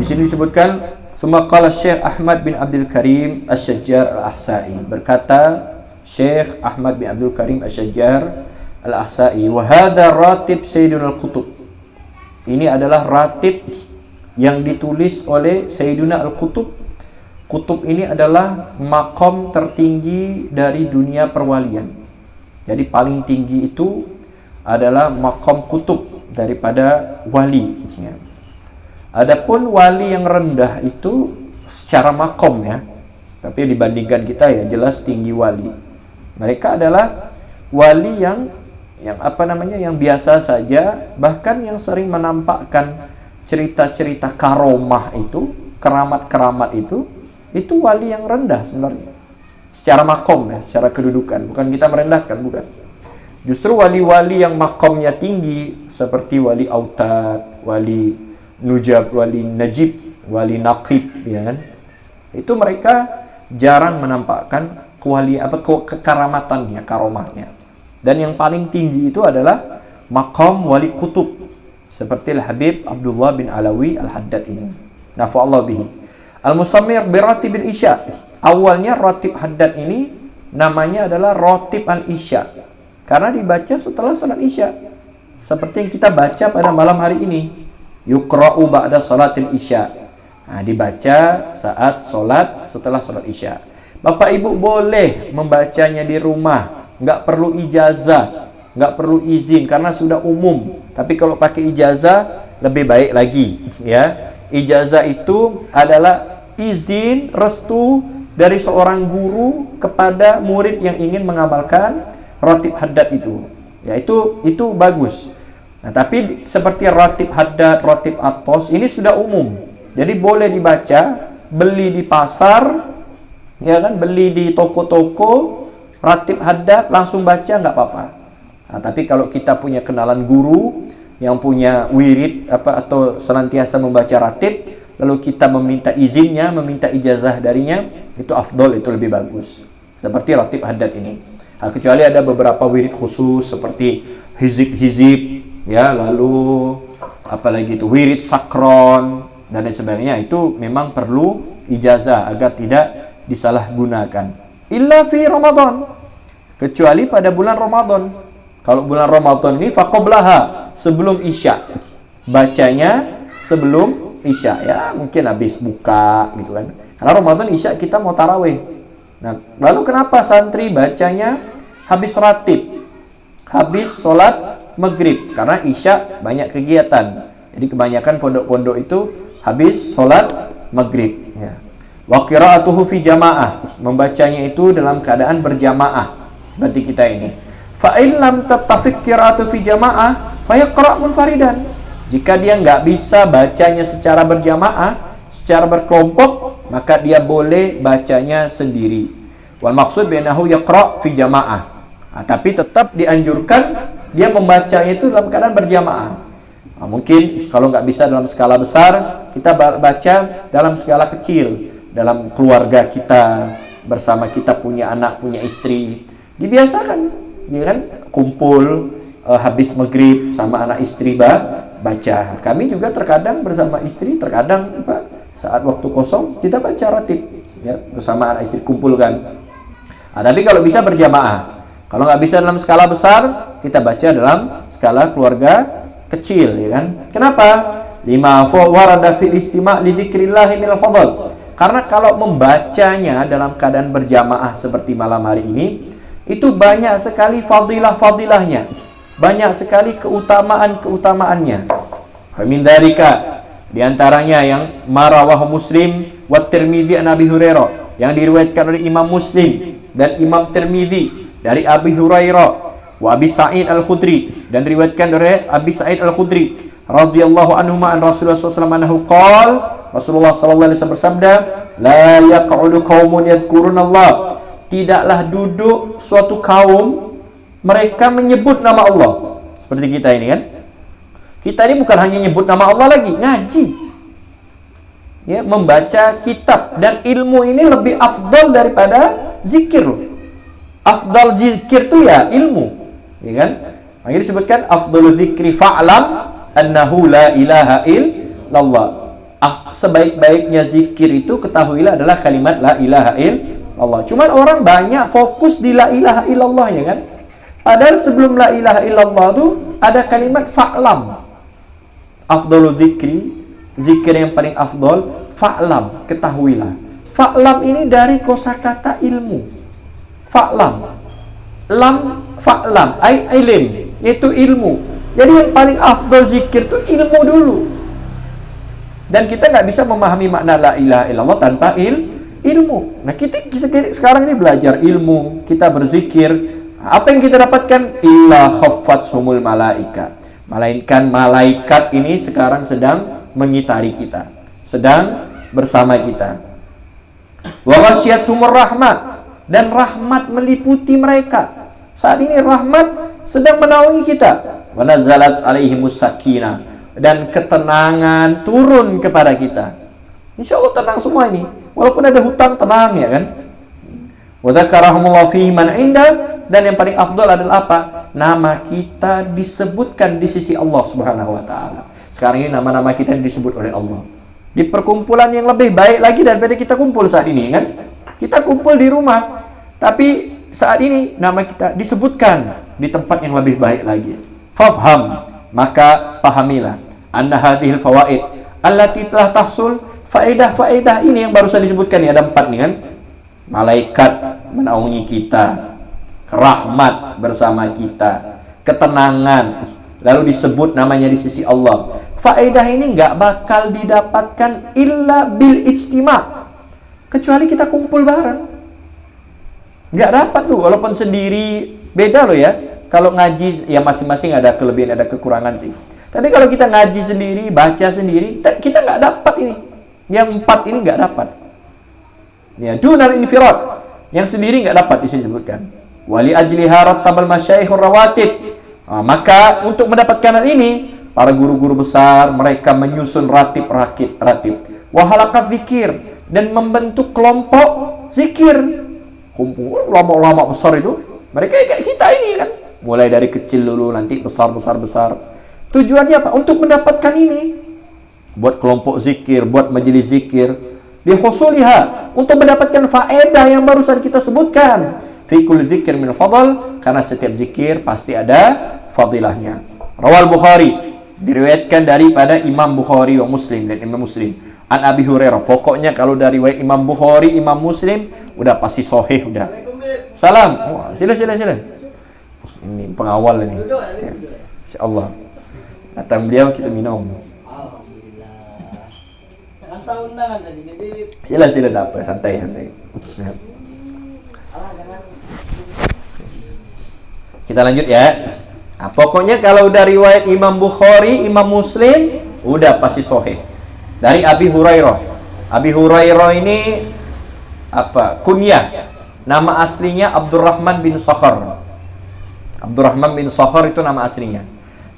Di sini disebutkan Tsumma qala Syekh Ahmad bin Abdul Karim Asy-Syajjar Al-Ahsa'i, berkata Syekh Ahmad bin Abdul Karim Asy-Syajjar Al-Ahsa'i, wa hadza ratib Sayyiduna Al-Qutub. Ini adalah ratib yang ditulis oleh Sayyiduna Al-Qutub. Kutub ini adalah makom tertinggi dari dunia perwalian. Jadi paling tinggi itu adalah makom kutub daripada wali. Adapun wali yang rendah itu secara makom ya, tapi dibandingkan kita ya jelas tinggi wali. Mereka adalah wali yang yang biasa saja, bahkan yang sering menampakkan cerita-cerita karomah itu, keramat-keramat itu wali yang rendah sebenarnya. Secara makom ya, secara kedudukan, bukan kita merendahkan, bukan. Justru wali-wali yang makomnya tinggi seperti wali Autad, wali Nujab, wali Najib, wali Naqib, ya kan? Itu mereka jarang menampakkan kekaramatannya, karomahnya. Dan yang paling tinggi itu adalah makom wali kutub, seperti Al-Habib Abdullah bin Alawi Al-Haddad ini. Nafa'allahu bihi. Al-Musammir bi Ratibil Isya. Awalnya Ratib Haddad ini namanya adalah Ratib Al-Isya, karena dibaca setelah salat Isya. Seperti yang kita baca pada malam hari ini. Yuqra'u ba'da salatil Isya. Nah, dibaca saat setelah salat Isya. Bapak Ibu boleh membacanya di rumah, nggak perlu ijazah, nggak perlu izin karena sudah umum. Tapi kalau pakai ijazah lebih baik lagi, ya. Ijazah itu adalah izin restu dari seorang guru kepada murid yang ingin mengamalkan Ratib Haddad itu. Ya, itu bagus. Nah, tapi seperti Ratib Haddad, Ratib Atos ini sudah umum. Jadi boleh dibaca, beli di pasar, ya kan, beli di toko-toko, Ratib Haddad langsung baca nggak apa-apa. Nah, tapi kalau kita punya kenalan guru yang punya wirid atau senantiasa membaca ratib, lalu kita meminta izinnya, meminta ijazah darinya, itu afdol, itu lebih bagus. Seperti Ratib Haddad ini. Nah, kecuali ada beberapa wirid khusus seperti hizib-hizib, ya, lalu apalagi itu wirid sakron dan lain sebagainya, itu memang perlu ijazah agar tidak disalahgunakan. Illa fi Ramadan, kecuali pada bulan Ramadan. Kalau bulan Ramadan ini faqoblaha, sebelum Isya, bacanya sebelum Isya, ya mungkin habis buka gitu kan, karena Ramadan Isya kita mau tarawih. Nah, lalu kenapa santri bacanya habis ratib, habis sholat maghrib? Karena Isya banyak kegiatan, jadi kebanyakan pondok-pondok itu habis sholat maghrib, ya. Wa qira'atuhu fi jamaah, membacanya itu dalam keadaan berjamaah seperti kita ini. Fa in lam tattafiq qira'atu fi jamaah fa yaqra' munfaridan. Jika dia nggak bisa bacanya secara berjamaah, secara berkelompok, maka dia boleh bacanya sendiri. Wal maksud bainahu yaqra' fi jamaah. Nah, tapi tetap dianjurkan dia membacanya itu dalam keadaan berjamaah. Nah, mungkin kalau nggak bisa dalam skala besar, kita baca dalam skala kecil, dalam keluarga kita, bersama kita punya anak, punya istri. Dibiasakan, ya kan, kumpul habis maghrib sama anak istri baca. Kami juga terkadang bersama istri, terkadang saat waktu kosong kita baca ratib, ya, bersama anak istri kumpulkan. Nah, tapi kalau bisa berjamaah. Kalau nggak bisa dalam skala besar, kita baca dalam skala keluarga kecil, ya kan? Kenapa? Lima warada fil istima' li dzikrillah minal fadl. Karena kalau membacanya dalam keadaan berjamaah seperti malam hari ini, itu banyak sekali fadilah-fadilahnya, banyak sekali keutamaan-keutamaannya. Min dzalika, di antaranya yang marawah Muslim wa Tirmidzi an Abi Hurairah, yang diriwayatkan oleh Imam Muslim dan Imam Tirmidzi dari Abi Hurairah, wa Abi Sa'id Al-Khudri, dan diriwayatkan oleh Abi Sa'id Al-Khudri radhiyallahu anhu an Rasulullah sallallahu alaihi wasallam qala, Rasulullah sallallahu alaihi wasallam bersabda, la yaq'udu qaumun yadhkurunallah, tidaklah duduk suatu kaum mereka menyebut nama Allah. Seperti kita ini kan. Kita ini bukan hanya nyebut nama Allah lagi, ngaji. Ya, membaca kitab, dan ilmu ini lebih afdal daripada zikir. Afdal zikir itu ya ilmu, ya kan? Makanya disebutkan afdalu zikri fa'lam annahu la ilaha illallah. sebaik-baiknya zikir itu ketahuilah adalah kalimat la ilaha illallah. Cuman orang banyak fokus di la ilaha illallah ya kan. Padahal sebelum la ilaha illallah itu ada kalimat fa'lam. Afdhalu dzikri, zikir yang paling afdol, fa'lam, ketahuilah. Fa'lam ini dari kosakata ilmu. Fa'lam. Lam fa'lam, ilim, yaitu ilmu. Jadi yang paling afdol zikir itu ilmu dulu. Dan kita nggak bisa memahami makna la ilaha illallah tanpa ilmu. Nah kita sekarang ini belajar ilmu, kita berzikir. Apa yang kita dapatkan? Illa khaffathumul malaika. Melainkan malaikat ini sekarang sedang mengitari kita, sedang bersama kita. Wa ghasyiyatuhumur rahmat, dan rahmat meliputi mereka. Saat ini rahmat sedang menaungi kita. Wa nazalat alaihimus sakinah, dan ketenangan turun kepada kita. Insya Allah tenang semua ini. Walaupun ada hutang, tenang ya kan. Wa dzakarahumullahu fi man inda, dan yang paling afdol adalah apa? Nama kita disebutkan di sisi Allah Subhanahu wa taala. Sekarang ini nama-nama kita disebut oleh Allah. Di perkumpulan yang lebih baik lagi daripada kita kumpul saat ini kan? Kita kumpul di rumah, tapi saat ini nama kita disebutkan di tempat yang lebih baik lagi. Fafham, maka pahamilah, anna hadhil fawaid allati telah tahsul, faedah-faedah ini yang barusan disebutkan ya, ada 4 nih kan. Malaikat menaungi kita, rahmat bersama kita, ketenangan, lalu disebut namanya di sisi Allah. Faedah ini nggak bakal didapatkan illa bil ijtima', kecuali kita kumpul bareng. Nggak dapat tuh, walaupun sendiri beda loh ya. Kalau ngaji ya masing-masing ada kelebihan, ada kekurangan sih. Tapi kalau kita ngaji sendiri, baca sendiri, kita nggak dapat ini. Yang 4 ini nggak dapat. Ya, dunal infirad, yang sendiri nggak dapat disebutkan. Wali ajliha rattabal masyayikhur rawatib. Maka untuk mendapatkan hal ini, para guru-guru besar mereka menyusun ratib. Wa halakat zikir, dan membentuk kelompok zikir. Kumpul ulama-ulama besar itu, mereka kayak kita ini kan. Mulai dari kecil dulu, nanti besar. Tujuannya apa? Untuk mendapatkan ini. Buat kelompok zikir, buat majelis zikir. Dihusuliha, untuk mendapatkan faedah yang barusan kita sebutkan. Fi kulli dzikr min fadl, karena setiap zikir pasti ada fadilahnya. Rawal Bukhari, diriwayatkan daripada Imam Bukhari wa Muslim, dan Imam Muslim. An Abi Hurairah, pokoknya kalau dari riwayat Imam Bukhari, Imam Muslim, udah pasti sahih udah. Salam. Sila. Ini pengawal ini. Ya. Insyaallah. Datang beliau kita minum. Sila tak apa, santai. Kita lanjut ya. Nah, pokoknya kalau dari riwayat Imam Bukhari, Imam Muslim, udah pasti sahih. Dari Abi Hurairah. Abi Hurairah ini apa? Kunyah. Nama aslinya Abdurrahman bin Sakhar. Abdurrahman bin Sakhar itu nama aslinya.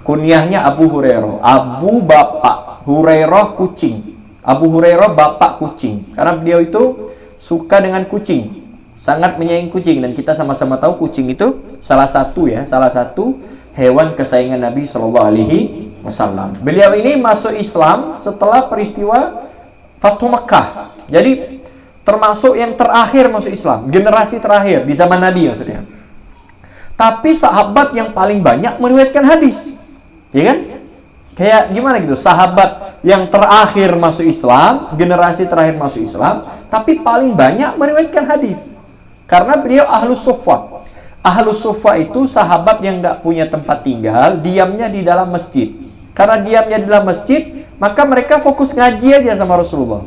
Kunyahnya Abu Hurairah. Abu bapak, Hurairah kucing. Abu Hurairah bapak kucing, karena beliau itu suka dengan kucing, sangat menyayangi kucing, dan kita sama-sama tahu kucing itu salah satu hewan kesayangan Nabi Shallallahu Alaihi Wasallam. Beliau ini masuk Islam setelah peristiwa Fathu Makkah, jadi termasuk yang terakhir masuk Islam, generasi terakhir di zaman Nabi maksudnya. Tapi sahabat yang paling banyak meriwayatkan hadis, ya kan? Kayak gimana gitu, sahabat yang terakhir masuk Islam, generasi terakhir masuk Islam, tapi paling banyak meriwayatkan hadis. Karena beliau ahlus suffah. Ahlus suffah itu sahabat yang nggak punya tempat tinggal, diamnya di dalam masjid. Karena diamnya di dalam masjid, maka mereka fokus ngaji aja sama Rasulullah.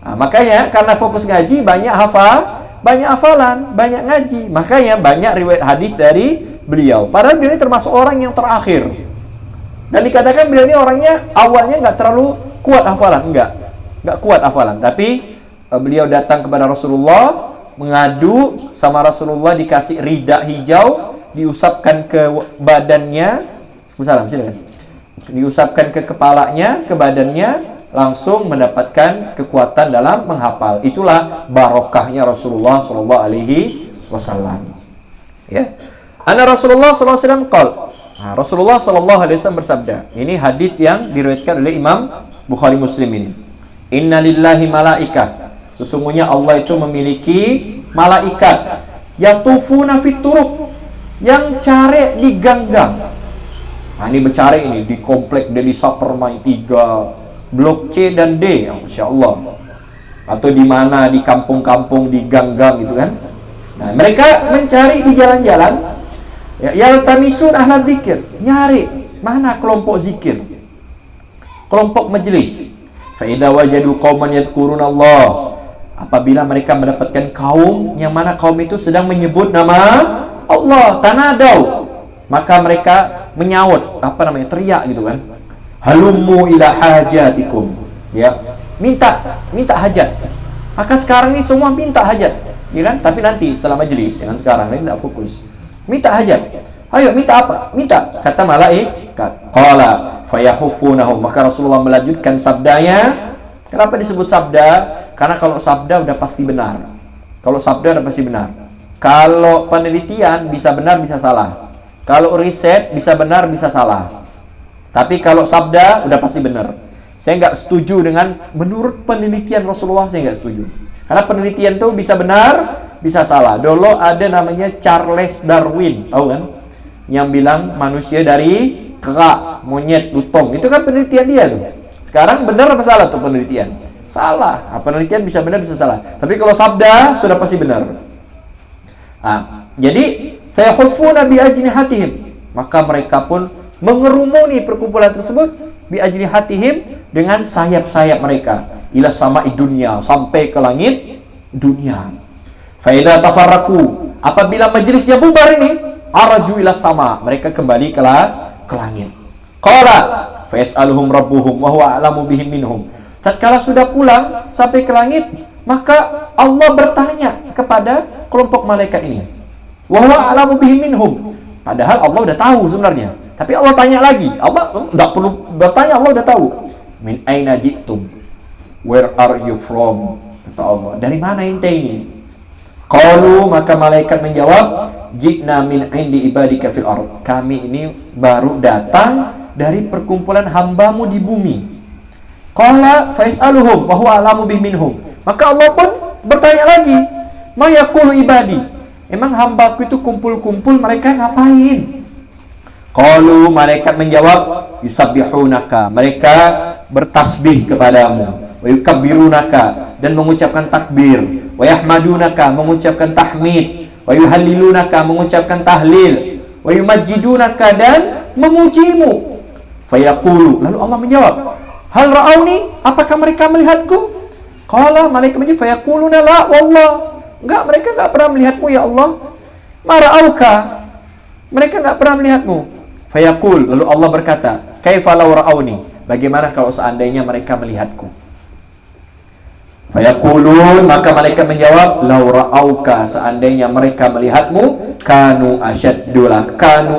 Nah, makanya karena fokus ngaji, banyak hafalan, banyak ngaji. Makanya banyak riwayat hadis dari beliau. Padahal beliau ini termasuk orang yang terakhir. Dan dikatakan beliau ini orangnya awalnya nggak terlalu kuat hafalan, nggak kuat hafalan. Tapi beliau datang kepada Rasulullah, mengadu sama Rasulullah, dikasih rida hijau, diusapkan ke badannya, silakan. Diusapkan ke kepalanya, ke badannya, langsung mendapatkan kekuatan dalam menghafal. Itulah barokahnya Rasulullah Shallallahu Alaihi Wasallam. Ya, Anna Rasulullah Shallallahu Alaihi Wasallam qol. Nah, Rasulullah Shallallahu Alaihi Wasallam bersabda. Ini hadits yang diriwayatkan oleh Imam Bukhari Muslim ini. Inna lillahi malaika. Sesungguhnya Allah itu memiliki malaikat. Yatufuna fit turuq, yang cari di gang-gang. Nah, ini mencari ini di komplek Deli Sapermai 3, Blok C dan D, Masya Allah. Atau di mana, di kampung-kampung, di gang-gang gitu kan. Nah, mereka mencari di jalan-jalan. Yaltamisun ahla dzikir, nyari mana kelompok zikir, kelompok majelis. Fa idza wajadu qauman yadhkuruna Allah, apabila mereka mendapatkan kaum yang mana kaum itu sedang menyebut nama Allah, tanadau, maka mereka menyaut, teriak gitu kan. Halummu ila hajatikum, ya, minta hajat. Maka sekarang ini semua minta hajat, ya kan? Tapi nanti setelah majelis, jangan sekarang, ini tidak fokus. Minta hajat. Ayo minta apa? Minta. Kata malaikat. Qala fayahufunahum. Maka Rasulullah melanjutkan sabdanya. Kenapa disebut sabda? Karena kalau sabda udah pasti benar. Kalau sabda udah pasti benar. Kalau penelitian bisa benar bisa salah. Kalau riset bisa benar bisa salah. Tapi kalau sabda udah pasti benar. Saya nggak setuju dengan menurut penelitian Rasulullah, saya nggak setuju. Karena penelitian tuh bisa benar, bisa salah. Dulu ada namanya Charles Darwin, tahu kan? Yang bilang manusia dari kera, monyet, lutung. Itu kan penelitian dia tuh. Sekarang benar apa salah tuh penelitian? Salah. Nah, penelitian bisa benar bisa salah. Tapi kalau sabda sudah pasti benar. Nah, jadi fayahufuna bi ajnihatihim, maka mereka pun mengerumuni perkumpulan tersebut bi ajnihatihim, dengan sayap-sayap mereka, ila sama'i dunya, sampai ke langit dunia. Fa idza tafarraqu, apabila majelisnya bubar ini, araju ila sama, mereka kembali ke langit. Qala fa yas'aluhum rabbuhum wa huwa a'lamu bihim minhum. Tatkala sudah pulang sampai ke langit, maka Allah bertanya kepada kelompok malaikat ini. Wa huwa a'lamu bihim minhum. Padahal Allah udah tahu sebenarnya. Tapi Allah tanya lagi. Allah enggak perlu bertanya, Allah udah tahu. Min aina ji'tum? Where are you from? Kata Allah. Dari mana ente ini? Qalu, maka malaikat menjawab, ji'na min indi ibadika fil ard. Kami ini baru datang dari perkumpulan hambamu di bumi. Qala fais'aluhum wa huwa a'lamu bihim minhum. Maka Allah pun bertanya lagi, ma yaqulu ibadi? Emang hambaku itu kumpul-kumpul mereka ngapain? Qalu, malaikat menjawab, yusabbihunaka, mereka bertasbih kepadamu, wa yukabbirunaka, dan mengucapkan takbir, wa yahmadunaka, mengucapkan tahmid, wa yuhallilunaka, mengucapkan tahlil, wa yumajjidunaka, dan memujimu. Fayaqulu, lalu Allah menjawab, hal ra'auni, apakah mereka melihatku? Qala, malaikat menjawab, fayaquluna la wallah, enggak, mereka enggak pernah melihatmu ya Allah. Ma ra'auka, mereka enggak pernah melihatmu. Fayaqul, lalu Allah berkata, kaifa law ra'auni, bagaimana kalau seandainya mereka melihatku? Fayaqulun, maka malaikat menjawab, law ra'auka, seandainya mereka melihatmu, kanu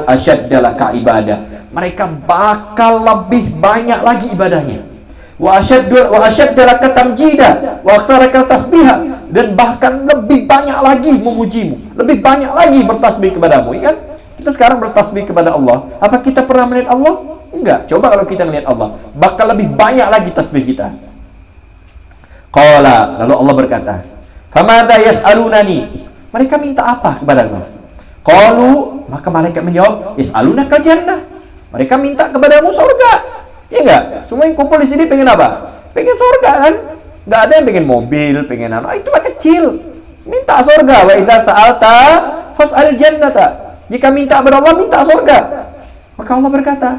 asyaddalaka ibadah, mereka bakal lebih banyak lagi ibadahnya. Wa asyaddalaka tamjida wa aktharaka tasbiha, dan bahkan lebih banyak lagi memujimu, lebih banyak lagi bertasbih kepadamu, ya kan? Kita sekarang bertasbih kepada Allah. Apa kita pernah melihat Allah? Enggak. Coba kalau kita melihat Allah, bakal lebih banyak lagi tasbih kita. Qala, lalu Allah berkata, famadza yas'alunani, mereka minta apa kepadaku? Qalu, maka malaikat menjawab, yas'alunaka jannah, mereka minta kepadamu surga. Ya enggak? Semua yang kumpul di sini pengen apa? Pengen surga kan? Enggak ada yang pengen mobil, pengen apa? Itu mah kecil. Minta surga. Wa idza sa'alta fas'al jannata. Jika minta kepada Allah, minta surga. Maka Allah berkata,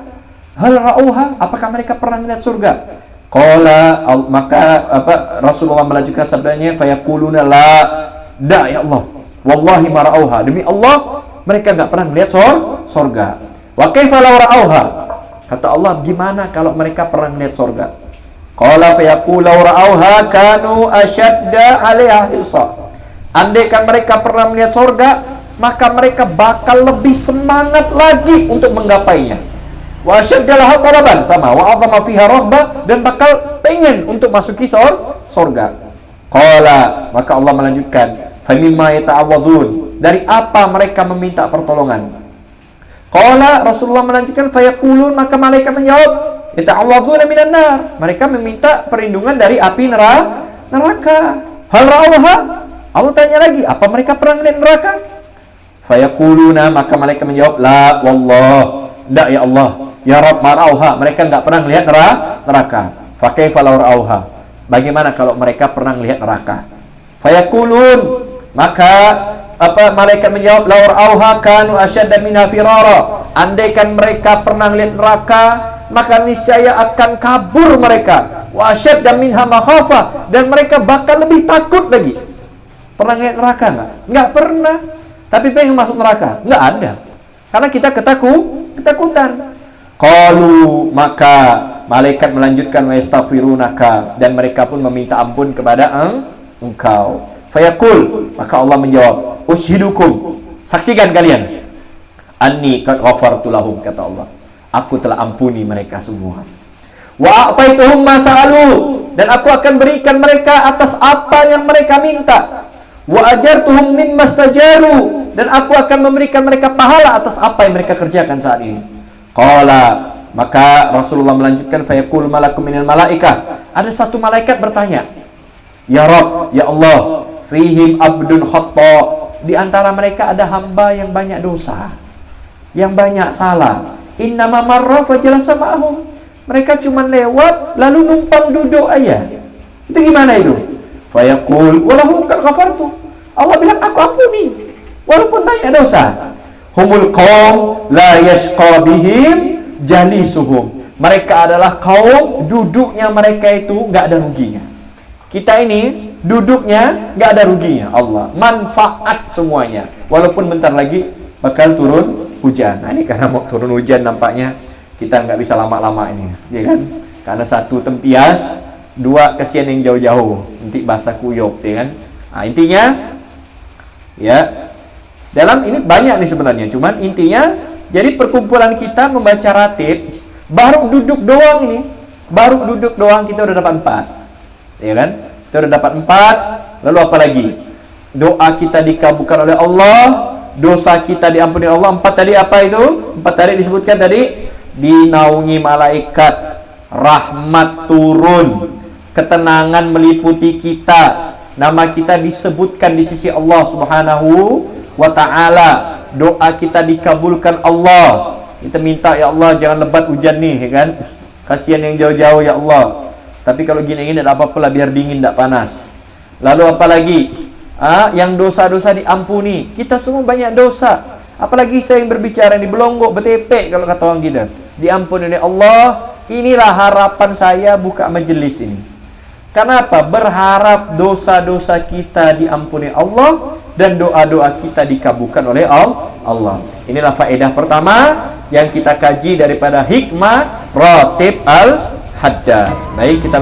hal ra'uha, apakah mereka pernah melihat surga? Qala, maka Rasulullah melanjutkan sabdanya, fayaquluna la, da ya Allah, wallahi ma ra'uha, demi Allah mereka enggak pernah melihat surga. Wa kaifa law ra'uha, kata Allah, gimana kalau mereka pernah melihat surga? Qala fayaqulu law ra'uha kanu ashadda 'alaiha hirsa, andaikan mereka pernah melihat surga, maka mereka bakal lebih semangat lagi untuk menggapainya. Wa asyaddalaha talaban, sama wa a'zama fiha rahbah, dan bakal pengen untuk masuki surga. Qala, maka Allah melanjutkan, fa mimma yata'awwadun, dari apa mereka meminta pertolongan? Qala, Rasulullah melanjutkan, fayaqulun, maka malaikat menjawab, Yata'awwaduna minan nar. Mereka meminta perlindungan dari api neraka. Hal ra'awha? Allah tanya lagi, apa mereka pernah melihat neraka? Fayaquluna, maka mereka menjawab, la wallah, tidak ya Allah, ya Rabb ma ra'awha. Mereka enggak pernah melihat neraka. Fa kaifa law ra'awha? Bagaimana kalau mereka pernah melihat neraka? Fayaqulun, maka malaikat menjawab, law ra'awha kanu asyadda minha firara. Andaikan mereka pernah melihat neraka, maka niscaya akan kabur mereka. Wa asyadda minha makhafah, dan mereka bakal lebih takut lagi. Pernah lihat neraka enggak? Enggak pernah. Tapi pengen masuk neraka? Enggak ada. Karena kita ketakutan. Qalu, maka malaikat melanjutkan, wa yastaghfirunaka, dan mereka pun meminta ampun kepada engkau. Fayaqul, maka Allah menjawab, ushidukum, saksikan kalian, anni qad ghafartu lahum, kata Allah, aku telah ampuni mereka semua. Wa a'taituhum ma sa'alu, dan aku akan berikan mereka atas apa yang mereka minta. Wa ajartuhum mimma stajaru, dan aku akan memberikan mereka pahala atas apa yang mereka kerjakan saat ini. Qala, maka Rasulullah melanjutkan, fayaqul malakum minal malaikah, ada satu malaikat bertanya, ya Rabb, ya Allah, fihim abdun khata, di antara mereka ada hamba yang banyak dosa, yang banyak salah. Innama marra fajalasa ma'hum, mereka cuma lewat lalu numpang duduk aja. Itu gimana itu? Fayaqul walahum qad ghafartu, Allah bilang aku ampuni walaupun banyak dosa. Humul qaum la yashqa bihim jalisuhum, mereka adalah kaum duduknya mereka itu enggak ada ruginya. Kita ini duduknya enggak ada ruginya, Allah manfaat semuanya. Walaupun bentar lagi bakal turun hujan. Nah, ini karena mau turun hujan nampaknya kita nggak bisa lama-lama ini, ya kan? Karena satu tempias, dua kesian yang jauh-jauh, nanti basah kuyup, ya kan? Nah, intinya, ya, dalam ini banyak nih sebenarnya, cuman intinya, jadi perkumpulan kita membaca ratib, baru duduk doang ini, baru duduk doang kita udah dapat 4, ya kan? Kita udah dapat 4, lalu apa lagi? Doa kita dikabulkan oleh Allah, dosa kita diampuni Allah. 4 tadi apa itu? 4 tadi disebutkan tadi, dinaungi malaikat, rahmat turun, ketenangan meliputi kita, nama kita disebutkan di sisi Allah Subhanahu wa ta'ala, doa kita dikabulkan Allah. Kita minta, ya Allah jangan lebat hujan nih, ya kan? Kasihan yang jauh-jauh ya Allah. Tapi kalau gini-gini tidak apa-apa lah, biar dingin tidak panas. Lalu apa lagi? Yang dosa-dosa diampuni. Kita semua banyak dosa. Apalagi saya yang berbicara ini belonggok, betepek kalau kata orang kita. Diampuni oleh Allah. Inilah harapan saya buka majelis ini. Kenapa? Berharap dosa-dosa kita diampuni Allah dan doa-doa kita dikabulkan oleh Allah. Inilah faedah pertama yang kita kaji daripada hikmah ratib al-haddad. Baik, kita